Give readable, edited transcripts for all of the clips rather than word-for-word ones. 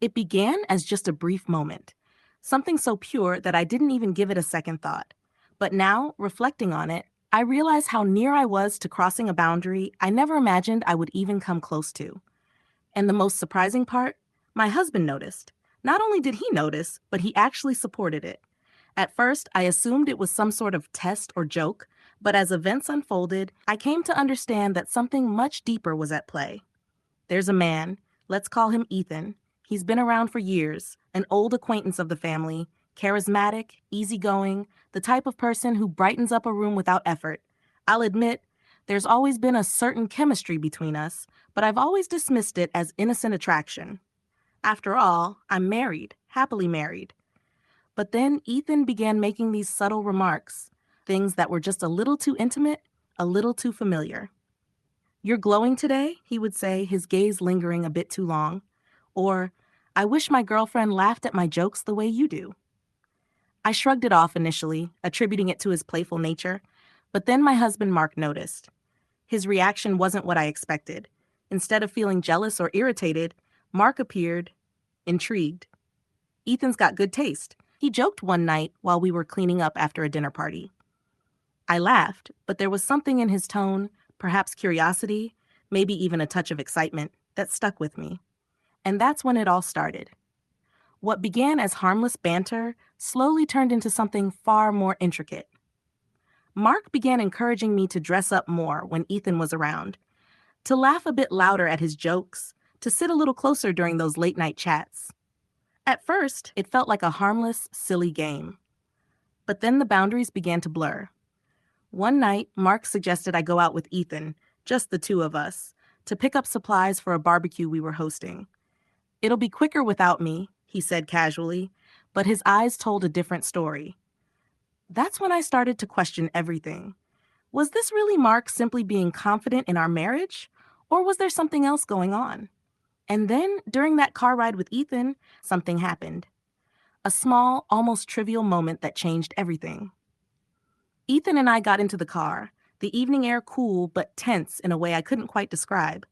It began as just a brief moment, something so pure that I didn't even give it a second thought. But now, reflecting on it, I realize how near I was to crossing a boundary I never imagined I would even come close to. And the most surprising part, my husband noticed. Not only did he notice, but he actually supported it. At first, I assumed it was some sort of test or joke, but as events unfolded, I came to understand that something much deeper was at play. There's a man, let's call him Ethan. He's been around for years, an old acquaintance of the family, charismatic, easygoing, the type of person who brightens up a room without effort. I'll admit, there's always been a certain chemistry between us, but I've always dismissed it as innocent attraction. After all, I'm married, happily married. But then Ethan began making these subtle remarks, things that were just a little too intimate, a little too familiar. "You're glowing today," he would say, his gaze lingering a bit too long. Or, "I wish my girlfriend laughed at my jokes the way you do." I shrugged it off initially, attributing it to his playful nature, but then my husband Mark noticed. His reaction wasn't what I expected. Instead of feeling jealous or irritated, Mark appeared intrigued. Ethan's got good taste. He joked one night while we were cleaning up after a dinner party. I laughed, but there was something in his tone, perhaps curiosity, maybe even a touch of excitement, that stuck with me. And that's when it all started. What began as harmless banter slowly turned into something far more intricate. Mark began encouraging me to dress up more when Ethan was around, to laugh a bit louder at his jokes, to sit a little closer during those late night chats. At first, it felt like a harmless, silly game. But then the boundaries began to blur. One night, Mark suggested I go out with Ethan, just the two of us, to pick up supplies for a barbecue we were hosting. "It'll be quicker without me," he said casually, but his eyes told a different story. That's when I started to question everything. Was this really Mark simply being confident in our marriage? Or was there something else going on? And then, during that car ride with Ethan, something happened. A small, almost trivial moment that changed everything. Ethan and I got into the car, the evening air cool but tense in a way I couldn't quite describe.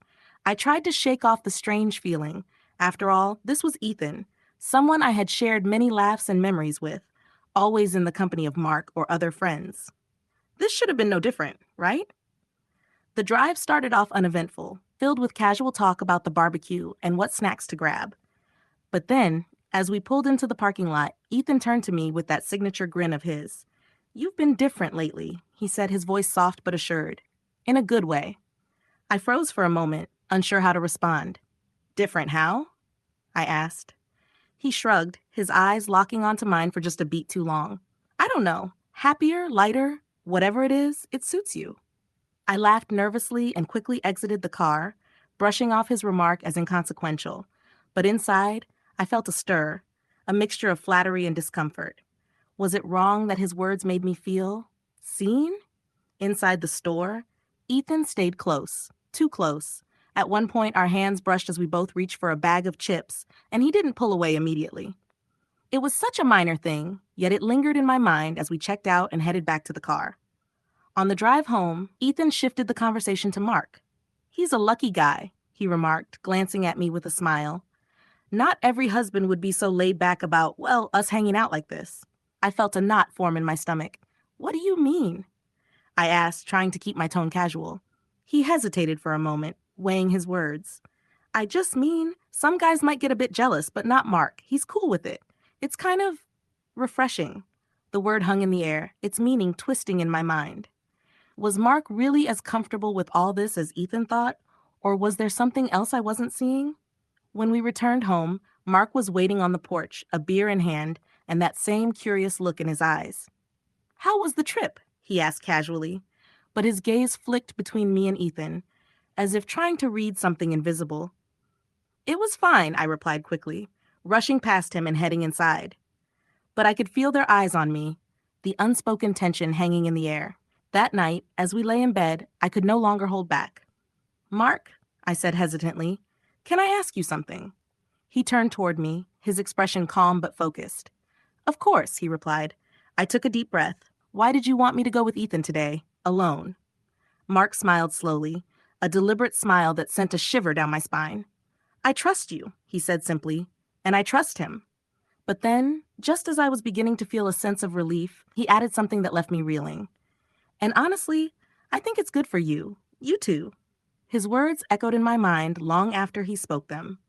I tried to shake off the strange feeling. After all, this was Ethan, someone I had shared many laughs and memories with, always in the company of Mark or other friends. This should have been no different, right? The drive started off uneventful, filled with casual talk about the barbecue and what snacks to grab. But then, as we pulled into the parking lot, Ethan turned to me with that signature grin of his. "You've been different lately," he said, his voice soft but assured. "In a good way." I froze for a moment, unsure how to respond. "Different how?" I asked. He shrugged, his eyes locking onto mine for just a beat too long. "I don't know. Happier, lighter, whatever it is, it suits you." I laughed nervously and quickly exited the car, brushing off his remark as inconsequential. But inside, I felt a stir, a mixture of flattery and discomfort. Was it wrong that his words made me feel seen? Inside the store, Ethan stayed close, too close. At one point, our hands brushed as we both reached for a bag of chips, and he didn't pull away immediately. It was such a minor thing, yet it lingered in my mind as we checked out and headed back to the car. On the drive home, Ethan shifted the conversation to Mark. "He's a lucky guy," he remarked, glancing at me with a smile. "Not every husband would be so laid back about, well, us hanging out like this." I felt a knot form in my stomach. "What do you mean?" I asked, trying to keep my tone casual. He hesitated for a moment, weighing his words. "I just mean, some guys might get a bit jealous, but not Mark. He's cool with it. It's kind of refreshing." The word hung in the air, its meaning twisting in my mind. Was Mark really as comfortable with all this as Ethan thought, or was there something else I wasn't seeing? When we returned home, Mark was waiting on the porch, a beer in hand, and that same curious look in his eyes. "How was the trip?" he asked casually, but his gaze flicked between me and Ethan, as if trying to read something invisible. "It was fine," I replied quickly, rushing past him and heading inside. But I could feel their eyes on me, the unspoken tension hanging in the air. That night, as we lay in bed, I could no longer hold back. "Mark," I said hesitantly, "can I ask you something?" He turned toward me, his expression calm but focused. "Of course," he replied. I took a deep breath. "Why did you want me to go with Ethan today, alone?" Mark smiled slowly, a deliberate smile that sent a shiver down my spine. "I trust you," he said simply. and I trust him. But then, just as I was beginning to feel a sense of relief, he added something that left me reeling. And honestly, I think it's good for you. You too. His words echoed in my mind long after he spoke them.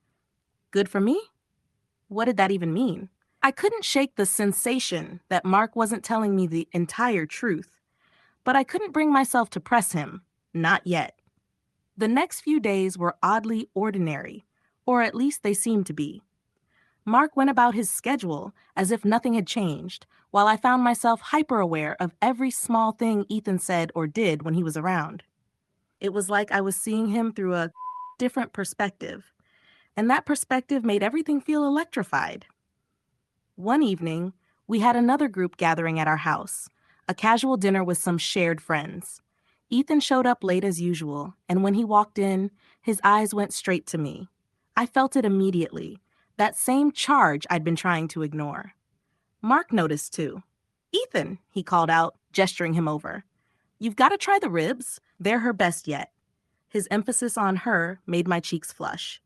Good for me? What did that even mean? I couldn't shake the sensation that Mark wasn't telling me the entire truth, but I couldn't bring myself to press him. Not yet. The next few days were oddly ordinary, or at least they seemed to be. Mark went about his schedule as if nothing had changed, while I found myself hyper-aware of every small thing Ethan said or did when he was around. It was like I was seeing him through a different perspective, and that perspective made everything feel electrified. One evening, we had another group gathering at our house, a casual dinner with some shared friends. Ethan showed up late as usual, and when he walked in, his eyes went straight to me. I felt it immediately, that same charge I'd been trying to ignore. Mark noticed too. "Ethan," he called out, gesturing him over. "You've got to try the ribs. They're her best yet." His emphasis on her made my cheeks flush.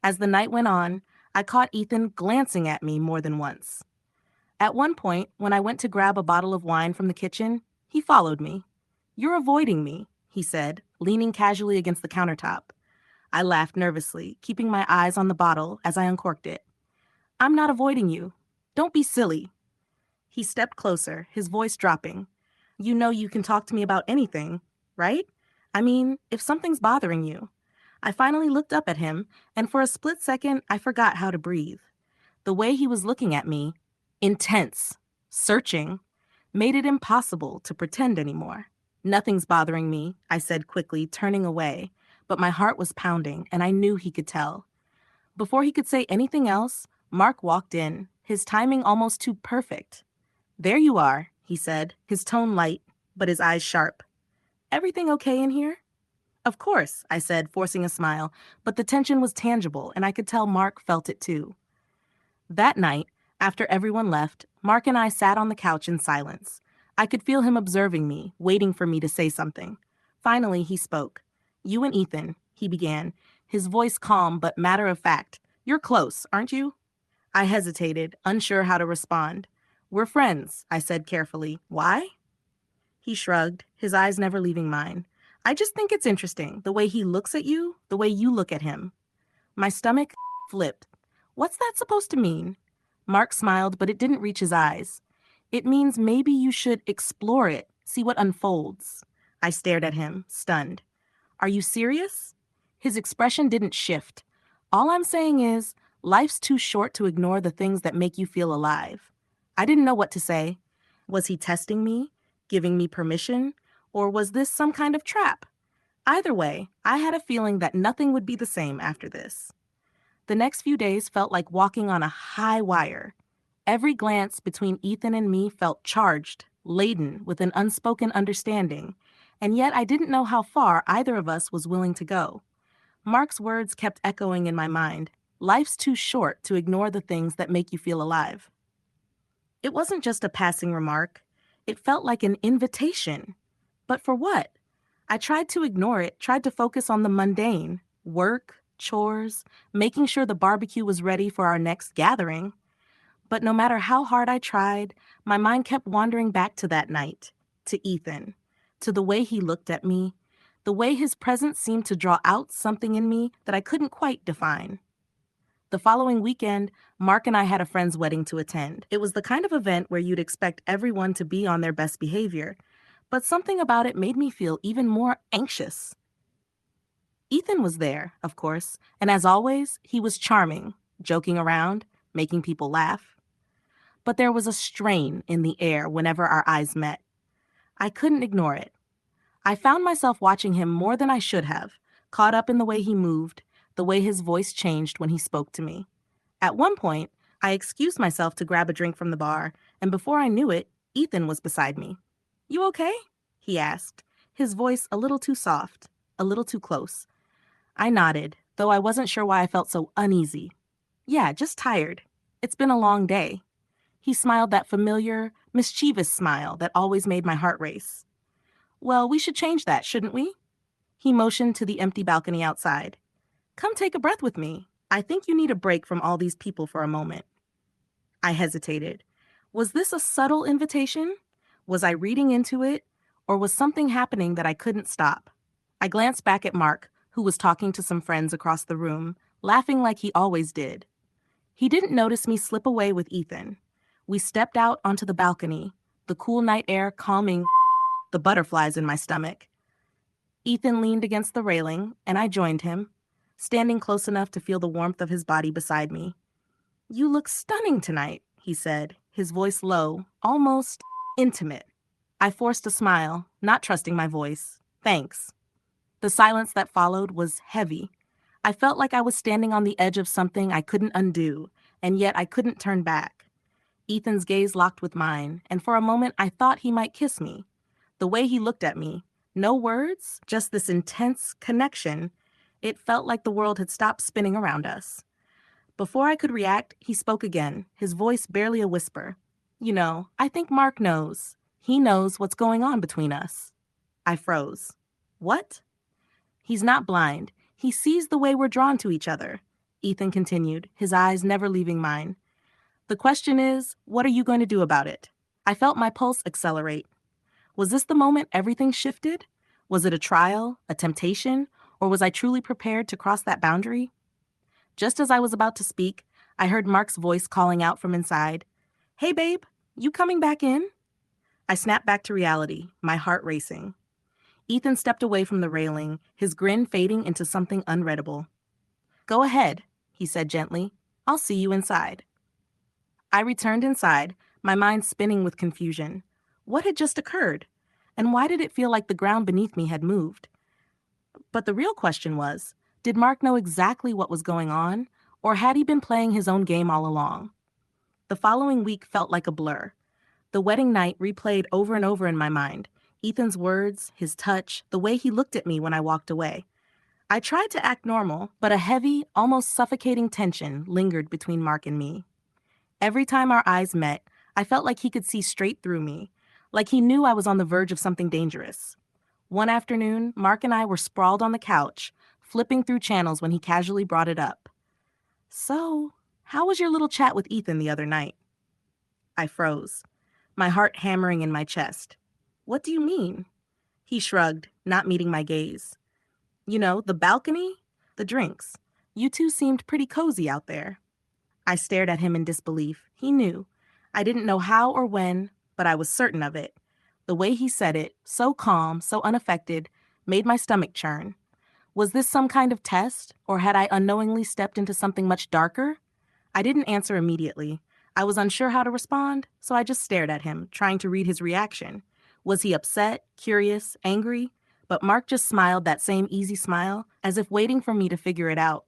As the night went on, I caught Ethan glancing at me more than once. At one point, when I went to grab a bottle of wine from the kitchen, he followed me. "You're avoiding me," he said, leaning casually against the countertop. I laughed nervously, keeping my eyes on the bottle as I uncorked it. "I'm not avoiding you. Don't be silly." He stepped closer, his voice dropping. "You know you can talk to me about anything, right? I mean, if something's bothering you." I finally looked up at him, and for a split second, I forgot how to breathe. The way he was looking at me, intense, searching, made it impossible to pretend anymore. "Nothing's bothering me," I said quickly, turning away, but my heart was pounding, and I knew he could tell. Before he could say anything else, Mark walked in, his timing almost too perfect. "There you are," he said, his tone light, but his eyes sharp. "Everything okay in here?" "Of course," I said, forcing a smile, but the tension was tangible, and I could tell Mark felt it too. That night, after everyone left, Mark and I sat on the couch in silence. I could feel him observing me, waiting for me to say something. Finally, he spoke. "You and Ethan," he began, his voice calm but matter of fact. "You're close, aren't you?" I hesitated, unsure how to respond. "We're friends," I said carefully. "Why?" He shrugged, his eyes never leaving mine. "I just think it's interesting, the way he looks at you, the way you look at him." My stomach flipped. "What's that supposed to mean?" Mark smiled, but it didn't reach his eyes. "It means maybe you should explore it, see what unfolds." I stared at him, stunned. "Are you serious?" His expression didn't shift. "All I'm saying is, life's too short to ignore the things that make you feel alive." I didn't know what to say. Was he testing me, giving me permission, or was this some kind of trap? Either way, I had a feeling that nothing would be the same after this. The next few days felt like walking on a high wire. Every glance between Ethan and me felt charged, laden with an unspoken understanding, and yet I didn't know how far either of us was willing to go. Mark's words kept echoing in my mind. Life's too short to ignore the things that make you feel alive. It wasn't just a passing remark. It felt like an invitation. But for what? I tried to ignore it, tried to focus on the mundane, work, chores, making sure the barbecue was ready for our next gathering. But no matter how hard I tried, my mind kept wandering back to that night, to Ethan, to the way he looked at me, the way his presence seemed to draw out something in me that I couldn't quite define. The following weekend, Mark and I had a friend's wedding to attend. It was the kind of event where you'd expect everyone to be on their best behavior, but something about it made me feel even more anxious. Ethan was there, of course, and as always, he was charming, joking around, making people laugh. But there was a strain in the air whenever our eyes met. I couldn't ignore it. I found myself watching him more than I should have, caught up in the way he moved, the way his voice changed when he spoke to me. At one point, I excused myself to grab a drink from the bar, and before I knew it, Ethan was beside me. "You okay?" he asked, his voice a little too soft, a little too close. I nodded, though I wasn't sure why I felt so uneasy. "Yeah, just tired. It's been a long day." He smiled that familiar, mischievous smile that always made my heart race. "Well, we should change that, shouldn't we?" He motioned to the empty balcony outside. "Come take a breath with me. I think you need a break from all these people for a moment. I hesitated. Was this a subtle invitation? Was I reading into it? Or was something happening that I couldn't stop? I glanced back at Mark, who was talking to some friends across the room, laughing like he always did. He didn't notice me slip away with Ethan. We stepped out onto the balcony, the cool night air calming the butterflies in my stomach. Ethan leaned against the railing, and I joined him, standing close enough to feel the warmth of his body beside me. "You look stunning tonight," he said, his voice low, almost intimate. I forced a smile, not trusting my voice. "Thanks." The silence that followed was heavy. I felt like I was standing on the edge of something I couldn't undo, and yet I couldn't turn back. Ethan's gaze locked with mine, and for a moment I thought he might kiss me. The way he looked at me, no words, just this intense connection, it felt like the world had stopped spinning around us. Before I could react, he spoke again, his voice barely a whisper. "You know, I think Mark knows. He knows what's going on between us." I froze. "What?" "He's not blind. He sees the way we're drawn to each other," Ethan continued, his eyes never leaving mine. "The question is, what are you going to do about it?" I felt my pulse accelerate. Was this the moment everything shifted? Was it a trial, a temptation, or was I truly prepared to cross that boundary? Just as I was about to speak, I heard Mark's voice calling out from inside. "Hey, babe, you coming back in?" I snapped back to reality, my heart racing. Ethan stepped away from the railing, his grin fading into something unreadable. "Go ahead," he said gently. "I'll see you inside." I returned inside, my mind spinning with confusion. What had just occurred? And why did it feel like the ground beneath me had moved? But the real question was, did Mark know exactly what was going on, or had he been playing his own game all along? The following week felt like a blur. The wedding night replayed over and over in my mind. Ethan's words, his touch, the way he looked at me when I walked away. I tried to act normal, but a heavy, almost suffocating tension lingered between Mark and me. Every time our eyes met, I felt like he could see straight through me, like he knew I was on the verge of something dangerous. One afternoon, Mark and I were sprawled on the couch, flipping through channels when he casually brought it up. "So, how was your little chat with Ethan the other night?" I froze, my heart hammering in my chest. "What do you mean?" He shrugged, not meeting my gaze. "You know, the balcony? The drinks. You two seemed pretty cozy out there." I stared at him in disbelief. He knew. I didn't know how or when, but I was certain of it. The way he said it, so calm, so unaffected, made my stomach churn. Was this some kind of test, or had I unknowingly stepped into something much darker? I didn't answer immediately. I was unsure how to respond, so I just stared at him, trying to read his reaction. Was he upset, curious, angry? But Mark just smiled that same easy smile, as if waiting for me to figure it out.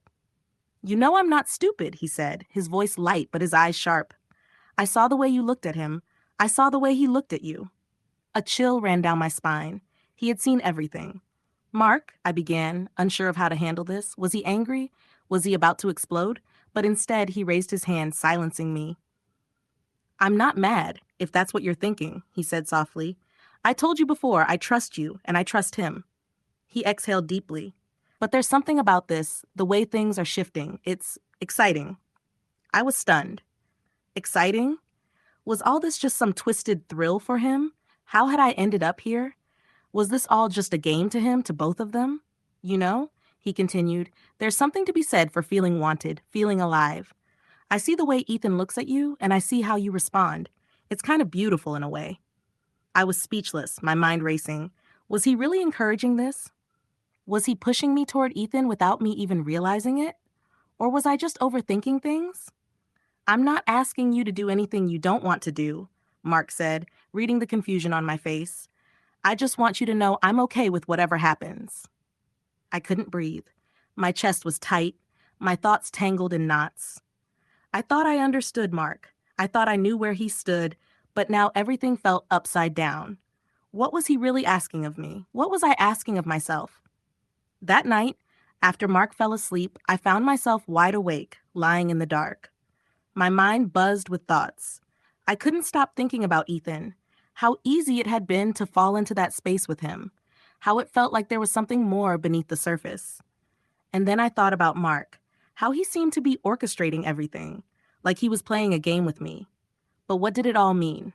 "You know I'm not stupid," he said, his voice light but his eyes sharp. "I saw the way you looked at him. I saw the way he looked at you." A chill ran down my spine. He had seen everything. "Mark," I began, unsure of how to handle this. Was he angry? Was he about to explode? But instead, he raised his hand, silencing me. "I'm not mad, if that's what you're thinking," he said softly. "I told you before, I trust you, and I trust him." He exhaled deeply. "But there's something about this, the way things are shifting. It's exciting." I was stunned. Exciting? Was all this just some twisted thrill for him? How had I ended up here? Was this all just a game to him, to both of them? "You know," he continued, "there's something to be said for feeling wanted, feeling alive. I see the way Ethan looks at you, and I see how you respond. It's kind of beautiful in a way." I was speechless, my mind racing. Was he really encouraging this? Was he pushing me toward Ethan without me even realizing it? Or was I just overthinking things? "I'm not asking you to do anything you don't want to do," Mark said, reading the confusion on my face. "I just want you to know I'm okay with whatever happens." I couldn't breathe. My chest was tight, my thoughts tangled in knots. I thought I understood Mark. I thought I knew where he stood, but now everything felt upside down. What was he really asking of me? What was I asking of myself? That night, after Mark fell asleep, I found myself wide awake, lying in the dark. My mind buzzed with thoughts. I couldn't stop thinking about Ethan, how easy it had been to fall into that space with him, how it felt like there was something more beneath the surface. And then I thought about Mark, how he seemed to be orchestrating everything, like he was playing a game with me. But what did it all mean?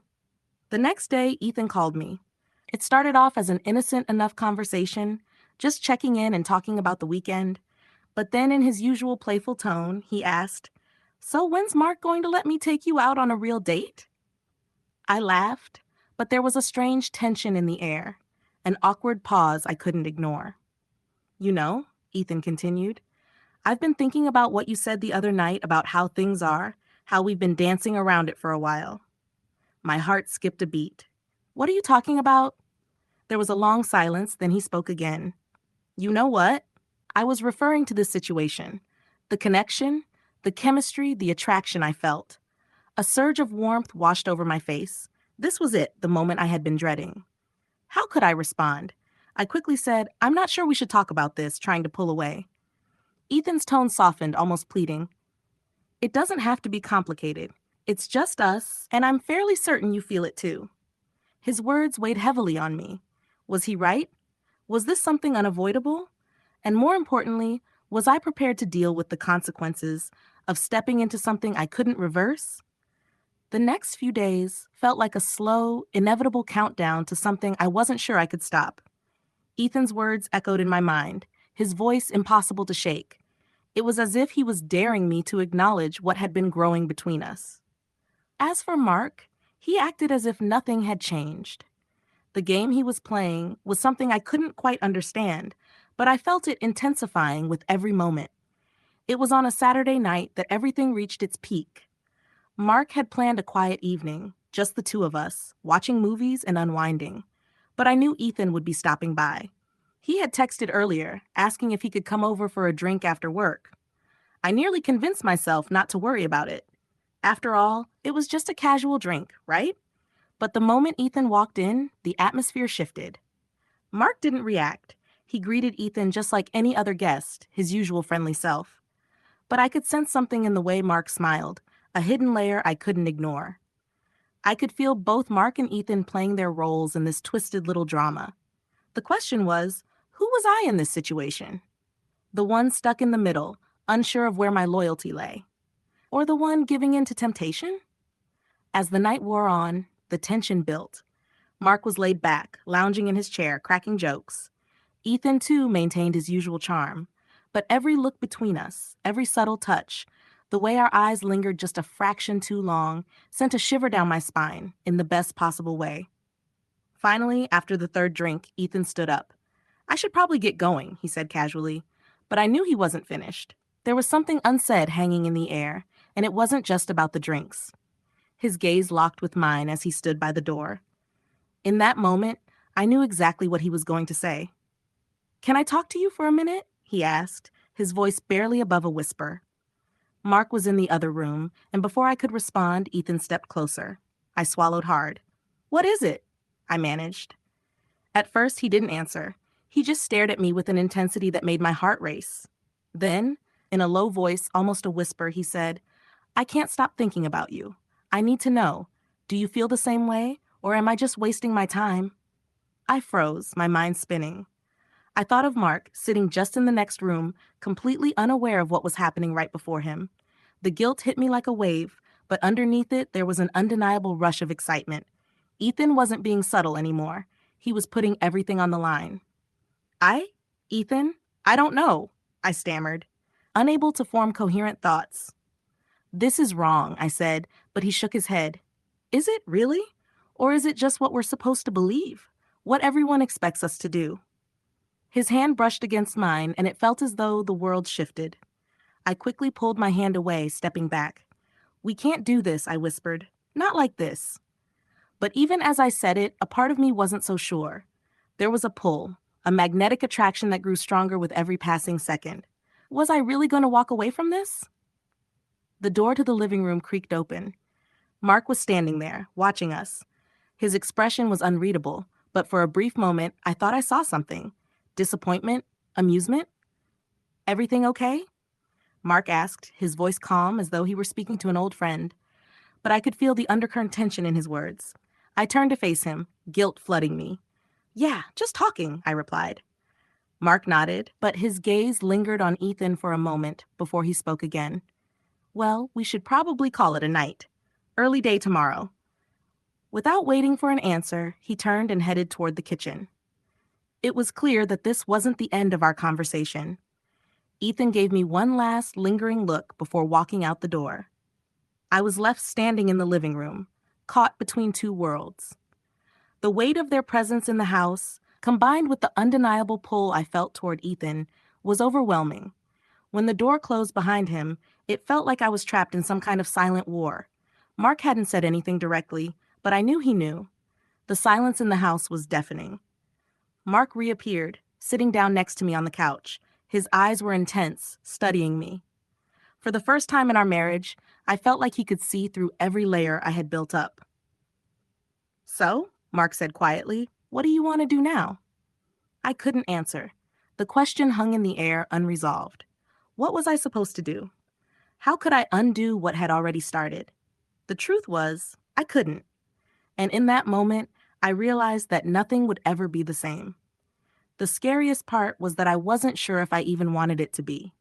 The next day, Ethan called me. It started off as an innocent enough conversation, just checking in and talking about the weekend. But then, in his usual playful tone, he asked, "So, when's Mark going to let me take you out on a real date?" I laughed, but there was a strange tension in the air, an awkward pause I couldn't ignore. "You know," Ethan continued, "I've been thinking about what you said the other night about how things are, how we've been dancing around it for a while." My heart skipped a beat. "What are you talking about?" There was a long silence, then he spoke again. "You know what? I was referring to this situation. The connection, the chemistry, the attraction I felt. A surge of warmth washed over my face. This was it, the moment I had been dreading. How could I respond? I quickly said, "I'm not sure we should talk about this," trying to pull away. Ethan's tone softened, almost pleading. "It doesn't have to be complicated. It's just us, and I'm fairly certain you feel it too." His words weighed heavily on me. Was he right? Was this something unavoidable? And more importantly, was I prepared to deal with the consequences of stepping into something I couldn't reverse? The next few days felt like a slow, inevitable countdown to something I wasn't sure I could stop. Ethan's words echoed in my mind, his voice impossible to shake. It was as if he was daring me to acknowledge what had been growing between us. As for Mark, he acted as if nothing had changed. The game he was playing was something I couldn't quite understand, but I felt it intensifying with every moment. It was on a Saturday night that everything reached its peak. Mark had planned a quiet evening, just the two of us, watching movies and unwinding. But I knew Ethan would be stopping by. He had texted earlier, asking if he could come over for a drink after work. I nearly convinced myself not to worry about it. After all, it was just a casual drink, right? But the moment Ethan walked in, the atmosphere shifted. Mark didn't react. He greeted Ethan just like any other guest, his usual friendly self. But I could sense something in the way Mark smiled, a hidden layer I couldn't ignore. I could feel both Mark and Ethan playing their roles in this twisted little drama. The question was, who was I in this situation? The one stuck in the middle, unsure of where my loyalty lay. Or the one giving in to temptation? As the night wore on, the tension built. Mark was laid back, lounging in his chair, cracking jokes. Ethan, too, maintained his usual charm. But every look between us, every subtle touch, the way our eyes lingered just a fraction too long, sent a shiver down my spine, in the best possible way. Finally, after the third drink, Ethan stood up. "I should probably get going," he said casually. But I knew he wasn't finished. There was something unsaid hanging in the air, and it wasn't just about the drinks. His gaze locked with mine as he stood by the door. In that moment, I knew exactly what he was going to say. "Can I talk to you for a minute?" he asked, his voice barely above a whisper. Mark was in the other room, and before I could respond, Ethan stepped closer. I swallowed hard. "What is it?" I managed. At first, he didn't answer. He just stared at me with an intensity that made my heart race. Then, in a low voice, almost a whisper, he said, "I can't stop thinking about you. I need to know. Do you feel the same way, or am I just wasting my time?" I froze, my mind spinning. I thought of Mark, sitting just in the next room, completely unaware of what was happening right before him. The guilt hit me like a wave, but underneath it, there was an undeniable rush of excitement. Ethan wasn't being subtle anymore. He was putting everything on the line. Ethan, I don't know," I stammered, unable to form coherent thoughts. "This is wrong," I said, but he shook his head. "Is it really? Or is it just what we're supposed to believe? What everyone expects us to do?" His hand brushed against mine, and it felt as though the world shifted. I quickly pulled my hand away, stepping back. "We can't do this," I whispered. "Not like this." But even as I said it, a part of me wasn't so sure. There was a pull, a magnetic attraction that grew stronger with every passing second. Was I really going to walk away from this? The door to the living room creaked open. Mark was standing there, watching us. His expression was unreadable, but for a brief moment, I thought I saw something. Disappointment? Amusement? "Everything okay?" Mark asked, his voice calm as though he were speaking to an old friend. But I could feel the undercurrent tension in his words. I turned to face him, guilt flooding me. "Yeah, just talking," I replied. Mark nodded, but his gaze lingered on Ethan for a moment before he spoke again. Well, we should probably call it a night. Early day tomorrow. Without waiting for an answer, he turned and headed toward the kitchen. It was clear that this wasn't the end of our conversation. Ethan gave me one last lingering look before walking out the door. I was left standing in the living room, caught between two worlds. The weight of their presence in the house, combined with the undeniable pull I felt toward Ethan, was overwhelming. When the door closed behind him, it felt like I was trapped in some kind of silent war. Mark hadn't said anything directly, but I knew he knew. The silence in the house was deafening. Mark reappeared, sitting down next to me on the couch. His eyes were intense, studying me. For the first time in our marriage, I felt like he could see through every layer I had built up. So, Mark said quietly, what do you want to do now? I couldn't answer. The question hung in the air, unresolved. What was I supposed to do? How could I undo what had already started? The truth was, I couldn't. And in that moment, I realized that nothing would ever be the same. The scariest part was that I wasn't sure if I even wanted it to be.